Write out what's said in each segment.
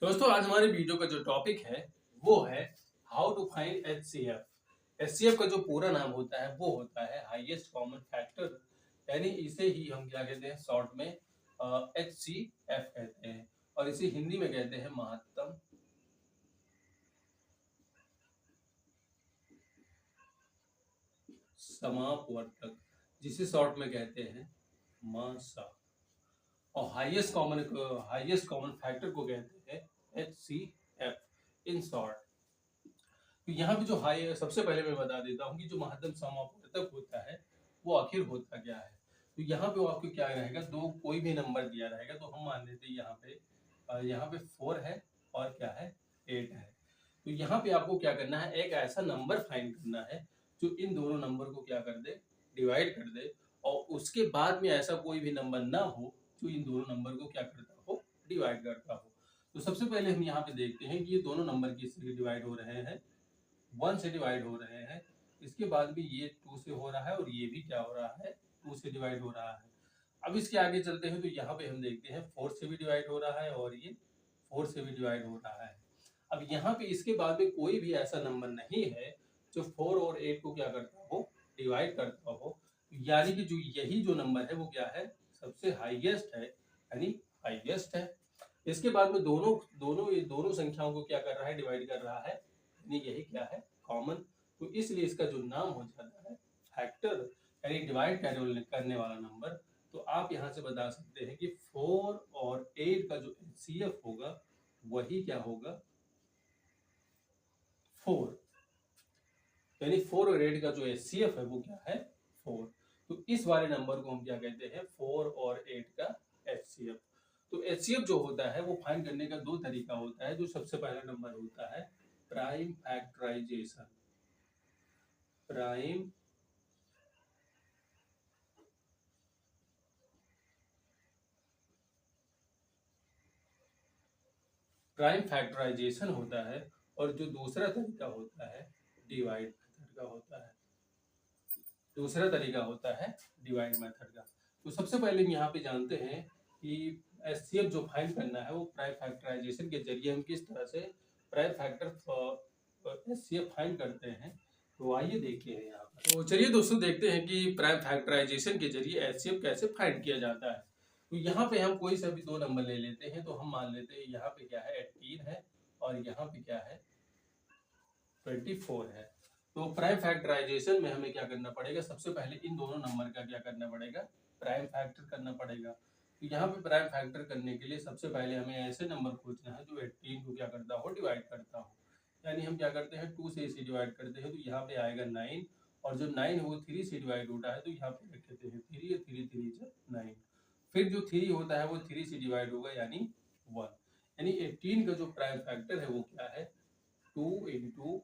दोस्तों आज हमारे वीडियो का जो टॉपिक है वो है how to find HCF. HCF का जो पूरा नाम होता है वो होता है हाईएस्ट कॉमन फैक्टर, यानी इसे ही हम क्या कहते हैं शॉर्ट में एचसीएफ कहते हैं और इसे हिंदी में कहते हैं महत्तम समापवर्तक, जिसे शॉर्ट में कहते हैं मासा। और हाईएस्ट कॉमन फैक्टर को कहते हैं एचसीएफ इन शॉर्ट। तो यहाँ पे जो हाई सबसे पहले मैं बता देता हूँ कि जो महत्तम समापवर्तक होता है वो आखिर होता क्या है। तो यहाँ पे आपको क्या रहेगा, दो कोई भी नंबर दिया रहेगा तो हम मान लेते हैं यहाँ पे 4 है और क्या है 8 है। तो यहाँ पे आपको क्या करना है, एक ऐसा नंबर फाइंड करना है जो इन दोनों नंबर को क्या कर दे, डिवाइड कर दे, और उसके बाद में ऐसा कोई भी नंबर ना हो जो इन दोनों नंबर को क्या करता हो, डिवाइड करता हो। तो सबसे पहले हम यहाँ पे देखते हैं कि ये दोनों नंबर किससे डिवाइड हो रहे हैं, 1 से डिवाइड हो रहे हैं। इसके बाद भी ये 2 से हो रहा है और ये भी क्या हो रहा है, 2 से डिवाइड हो रहा है। अब इसके आगे चलते हैं तो यहाँ पे हम देखते हैं 4 से भी डिवाइड हो रहा है और ये 4 से भी डिवाइड हो रहा है। अब यहाँ पे इसके बाद में कोई भी ऐसा नंबर नहीं है जो 4 और 8 को क्या करता हो, डिवाइड करता हो, यानी कि जो यही जो नंबर है वो क्या है, सबसे हाईएस्ट है, यानी हाईएस्ट है। इसके बाद में दोनों संख्याओं को क्या कर रहा है, डिवाइड कर रहा है, यानी यही क्या है, कॉमन। तो इसलिए इसका जो नाम हो जाता है फैक्टर, यानी डिवाइड करने वाला नंबर। तो आप यहाँ से बता सकते हैं कि 4 और 8 का जो एचसीएफ होगा वही क्या होगा, 4, यानी 4 और 8 का जो एचसीएफ है वो क्या है, 4। तो इस वाले नंबर को हम क्या कहते हैं, 4 और 8 का एचसीएफ। तो एचसीएफ जो होता है वो फाइंड करने का दो तरीका होता है। जो सबसे पहला नंबर होता है प्राइम फैक्टराइजेशन। प्राइम फैक्टराइजेशन होता है और जो दूसरा तरीका होता है डिवाइड मेथड का होता है। दूसरा तरीका होता है डिवाइड मेथड का। तो सबसे पहले हम यहाँ पे जानते हैं कि एचसीएफ जो फाइंड करना है वो प्राइम फैक्टराइजेशन के जरिए हम किस तरह से प्राइम फैक्टर एचसीएफ फाइंड करते हैं। तो आइए देखते हैं यहाँ पर। तो चलिए दोस्तों देखते हैं कि प्राइम फैक्टराइजेशन के जरिए एचसीएफ कैसे फाइंड किया जाता है। तो यहाँ पे हम कोई सा भी दो नंबर ले लेते हैं। तो हम मान लेते हैं यहाँ पे क्या है 18 है और यहाँ पे क्या है 24 है। तो प्राइम फैक्टराइजेशन में हमें क्या करना पड़ेगा, सबसे पहले इन दोनों नंबर का क्या करना पड़ेगा, प्राइम फैक्टर करना पड़ेगा। तो यहाँ पे प्राइम फैक्टर करने के लिए सबसे पहले हमें ऐसे नंबर खोजना है जो 18 को क्या करता हो, डिवाइड करता हो। यानी हम क्या करते हैं 2 से इसे डिवाइड करते हैं तो यहाँ पे आएगा 9, और जो 9 है वो 3 से डिवाइड होता है तो यहाँ पे रख देते हैं 3 और 3 3 जा 9। फिर जो 3 होता है वो 3 से डिवाइड होगा यानी 1। यानी 18 का जो प्राइम फैक्टर है वो क्या है, 2 इंटू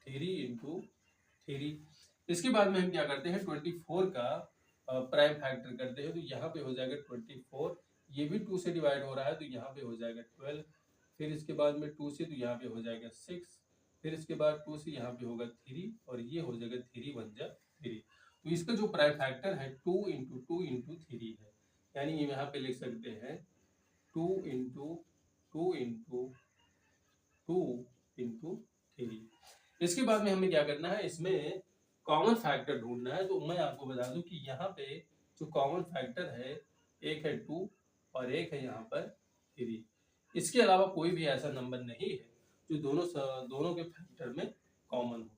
3 इंटू 3। इसके बाद में हम क्या करते हैं 24 का प्राइम फैक्टर करते हैं तो यहाँ पे हो जाएगा 24। ये भी 2 से डिवाइड हो रहा है तो यहाँ पे हो जाएगा 12। फिर इसके बाद में 2 से तो यहाँ पे हो जाएगा 6। फिर इसके बाद 2 से यहाँ पे होगा 3 और ये हो जाएगा 3 1 जा 3। तो इसका जो प्राइम फैक्टर है 2 इंटू 2 इंटू 3 है। यानी ये यहाँ पे लिख सकते हैं 2 इंटू 2 इंटू 2 इंटू 3। इसके बाद में हमें क्या करना है, इसमें कॉमन फैक्टर ढूंढना है। तो मैं आपको बता दूं कि यहाँ पे जो कॉमन फैक्टर है एक है 2 और एक है यहाँ पर 3। इसके अलावा कोई भी ऐसा नंबर नहीं है जो दोनों के फैक्टर में कॉमन हो।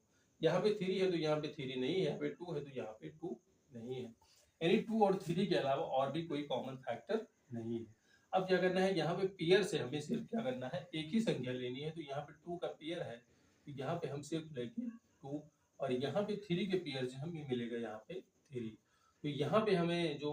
यहाँ पे 3 है तो यहाँ पे 3 नहीं है, यहाँ पे 2 है तो यहाँ पे 2 नहीं है। यानी 2 और 3 के अलावा और भी कोई कॉमन फैक्टर नहीं है। अब क्या करना है, यहाँ पे पेयर से हमें सिर्फ क्या करना है, एक ही संख्या लेनी है। तो यहाँ पे 2 का पेयर है तो यहाँ पे हम सिर्फ लेंगे 2, और यहाँ पे 3 के पेयर से हमें मिलेगा यहाँ पे 3। तो यहाँ पे हमें जो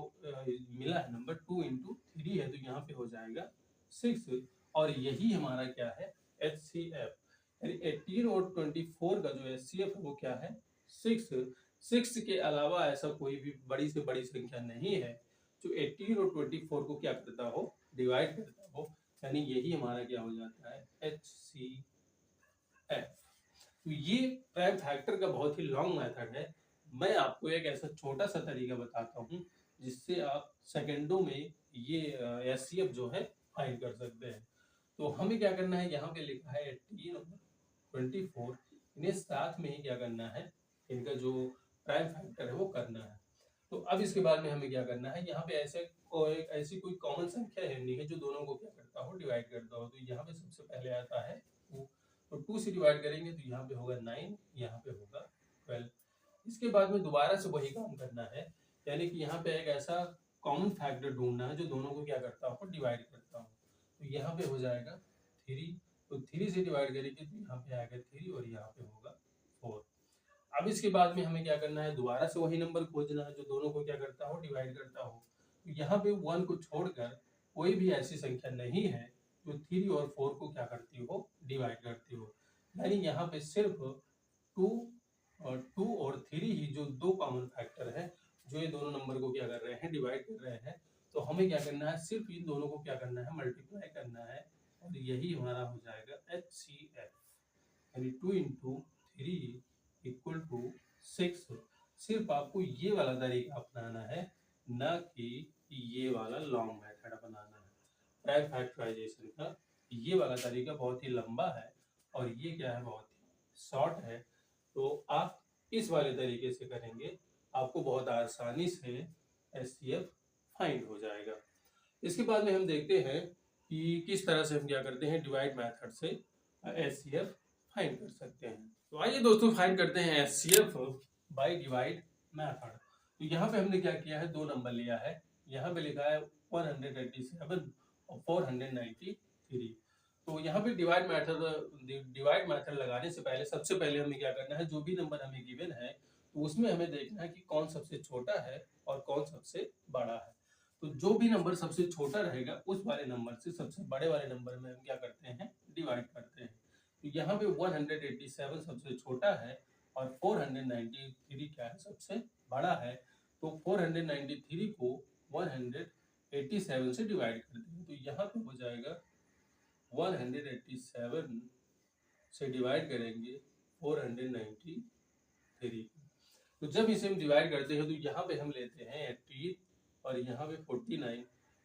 मिला है नंबर 2 इंटू 3 है तो यहाँ पे हो जाएगा 6। और यही हमारा क्या है, एचसीएफ। यानी 18 और 24 का जो एचसीएफ है वो क्या है, 6। 6 के अलावा ऐसा कोई भी बड़ी से बड़ी संख्या नहीं है जो 18 और 24 को क्या करता हो, डिवाइड करता हो। यानी यही हमारा क्या हो जाता है, एचसीएफ। तो ये प्राइम फैक्टर का बहुत ही लॉन्ग मेथड है। मैं आपको एक ऐसा छोटा सा तरीका बताता हूँ जिससे आप सेकंडों में ये एचसीएफ जो है फाइंड कर सकते हैं। तो हमें क्या करना है, यहाँ पे लिखा है 18 और 24, इन्हें साथ में ही क्या करना है, इनका जो प्राइम फैक्टर है वो करना है। तो अब इसके बाद में हमें क्या करना है, यहाँ पे ऐसी कोई कॉमन संख्या है नहीं है जो दोनों को क्या करता हो, डिवाइड करता हो। तो यहाँ पे सबसे पहले आता है 2, तो 2 से डिवाइड करेंगे तो यहाँ पे होगा 9, यहाँ पे होगा 12। इसके बाद में दोबारा से वही काम करना है, यानी कि यहाँ पे एक ऐसा कॉमन फैक्टर ढूंढना है जो दोनों को क्या करता हो, डिवाइड करता हो। तो यहाँ पे हो जाएगा 3, तो 3 से डिवाइड करेंगे तो यहाँ पे आएगा 3 और यहाँ पे होगा 4। अब इसके बाद में हमें क्या करना है, दोबारा से वही नंबर खोजना है जो दोनों को क्या करता हो, डिवाइड करता हो। तो यहाँ पे 1 को छोड़कर कोई भी ऐसी संख्या नहीं है जो 3 और 4 को क्या करती हो, डिवाइड करती हो। यानी यहाँ पे सिर्फ 2 और 3 ही जो दो कॉमन फैक्टर है जो ये दोनों नंबर को क्या कर रहे हैं, डिवाइड कर रहे हैं। तो हमें क्या करना है, सिर्फ इन दोनों को क्या करना है, मल्टीप्लाई करना है, और यही हमारा हो जाएगा HCF, यानी 2 इंटू 3 इक्वल टू 6। सिर्फ आपको ये वाला तरीका अपनाना है, ना कि ये वाला लॉन्ग मेथड अपनाना है। प्राइम फैक्टराइजेशन का ये वाला तरीका बहुत ही लंबा है और ये क्या है, बहुत ही शॉर्ट है। तो आप इस वाले तरीके से करेंगे, आपको बहुत आसानी से HCF फाइंड हो जाएगा। इसके बाद में हम देखते हैं कि किस तरह से हम क्या करते हैं, डिवाइड मेथड से HCF फाइंड कर सकते हैं। तो आइए दोस्तों फाइंड करते हैं HCF बाय डिवाइड मेथड। तो यहाँ पे हमने क्या किया है, दो नंबर लिया है, यहाँ पे लिखा है 187 और 493। तो यहाँ पे डिवाइड मेथड लगाने से पहले सबसे पहले हमें क्या करना है, जो भी नंबर हमें गिवन है तो उसमें हमें देखना है कि कौन सबसे छोटा है और कौन सबसे बड़ा है। तो जो भी नंबर सबसे छोटा रहेगा उस वाले नंबर से सबसे बड़े वाले नंबर में हम क्या करते हैं, डिवाइड करते हैं। तो यहाँ पे 187 सबसे छोटा है और 493 क्या है, सबसे बड़ा है। तो 493 को 187 से डिवाइड करते हैं, तो यहाँ पे हो जाएगा 187 से डिवाइड करेंगे 493। तो जब इसे हम डिवाइड करते हैं तो यहाँ पे हम लेते हैं 18 और यहाँ पे 49,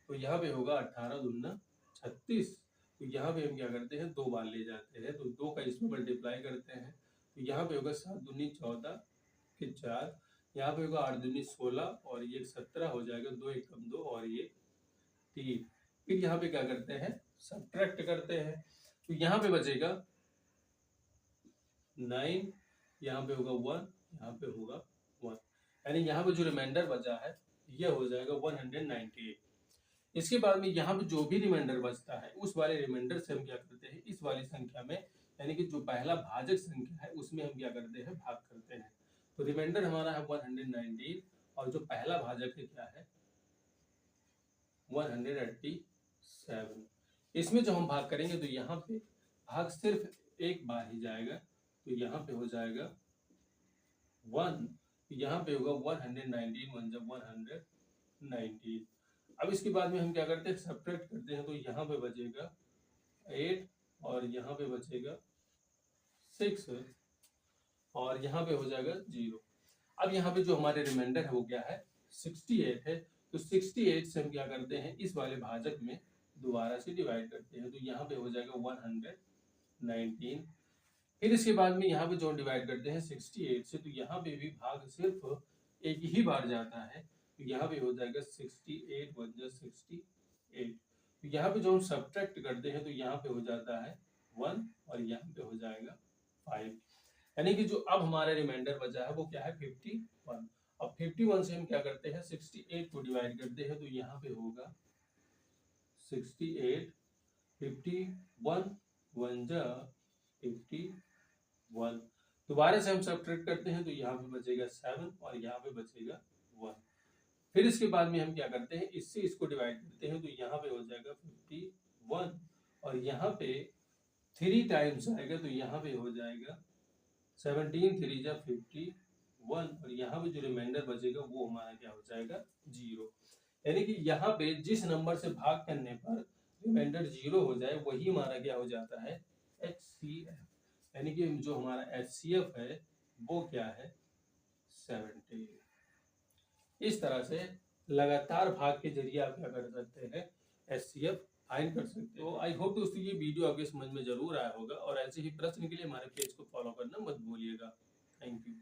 तो यहाँ पे होगा 18 दूना 36। तो यहाँ पे हम क्या करते हैं, 2 बार ले जाते हैं, तो 2 का इसमें मल्टीप्लाई करते हैं। तो यहाँ पे होगा 7 दूनी 14, फिर 4, यहाँ पे होगा 8 दूनी 16 और ये 17 हो जाएगा, 2 एक कम 2 और ये 3। फिर यहाँ पे क्या करते हैं, सब्ट्रैक्ट करते हैं। तो यहाँ पे बचेगा 9, यहाँ पे होगा 1, यहाँ पे होगा 1, यानी यहाँ पे जो रिमाइंडर बचा है ये हो जाएगा 198। इसके बाद में यहाँ पे जो भी रिमाइंडर बचता है उस वाले रिमाइंडर से हम क्या करते हैं, इस वाली संख्या में, यानी कि जो पहला भाजक संख्या है उसमें हम क्या करते हैं, भाग करते हैं। तो रिमाइंडर हमारा है 119 और जो पहला भाजक है क्या है, 187। इसमें जो हम भाग करेंगे तो यहाँ पे भाग सिर्फ एक बार ही जाएगा, तो यहाँ पे हो जाएगा 1, यहाँ पे होगा 119, 1 जब 119। अब इसके बाद में हम क्या करते हैं, सब्ट्रैक्ट करते हैं, तो यहाँ पे बचेगा 8 और यहाँ पे बचेगा 6 और यहाँ पे हो जाएगा 0। अब यहाँ पे जो हमारे रिमाइंडर है वो क्या है, 68 है। तो 68 से हम क्या करते हैं, इस वाले भाजक में दोबारा से डिवाइड करते हैं, तो यहाँ पे हो जाएगा 119। फिर इसके बाद में यहाँ पे जो डिवाइड करते हैं 68 से, तो यहाँ पे भी भाग सिर्फ एक ही बार जाता है, तो यहाँ पे हो जाएगा 68 1 68। तो यहाँ पे जो हम सब्ट्रैक्ट करते हैं तो यहाँ पे हो जाता है 1 और यहाँ पे हो जाएगा 5, यानी कि जो अब हमारा रिमाइंडर बचा है वो क्या है, 51। अब 51 से हम क्या करते हैं, 68 को डिवाइड करते हैं, तो यहाँ पे होगा 68, 51 1 जा 51। दोबारा से हम सब्ट्रैक्ट करते हैं तो यहाँ पे बचेगा 7 और यहाँ पे बचेगा 1। फिर इसके बाद में हम क्या करते हैं, इससे इसको डिवाइड करते हैं, तो यहाँ पे हो जाएगा 51 और यहाँ पे 3 टाइम्स आएगा, तो यहाँ पे हो जाएगा 17 3 जा 51 और यहाँ पे जो रिमाइंडर बचेगा वो हमारा क्या हो जाएगा, 0। यानी कि यहाँ पे जिस नंबर से भाग करने पर रिमाइंडर 0 हो जाए वही हमारा क्या हो जाता है, HCF, यानी कि जो हमारा HCF है वो क्या है, 70। इस तरह से लगातार भाग के जरिए आप क्या कर सकते हैं, HCF फाइन कर सकते हो। आई होप दोस्तों ये वीडियो आपके समझ में जरूर आया होगा, और ऐसे ही प्रश्न के लिए हमारे पेज को फॉलो करना मत भूलिएगा। Thank you.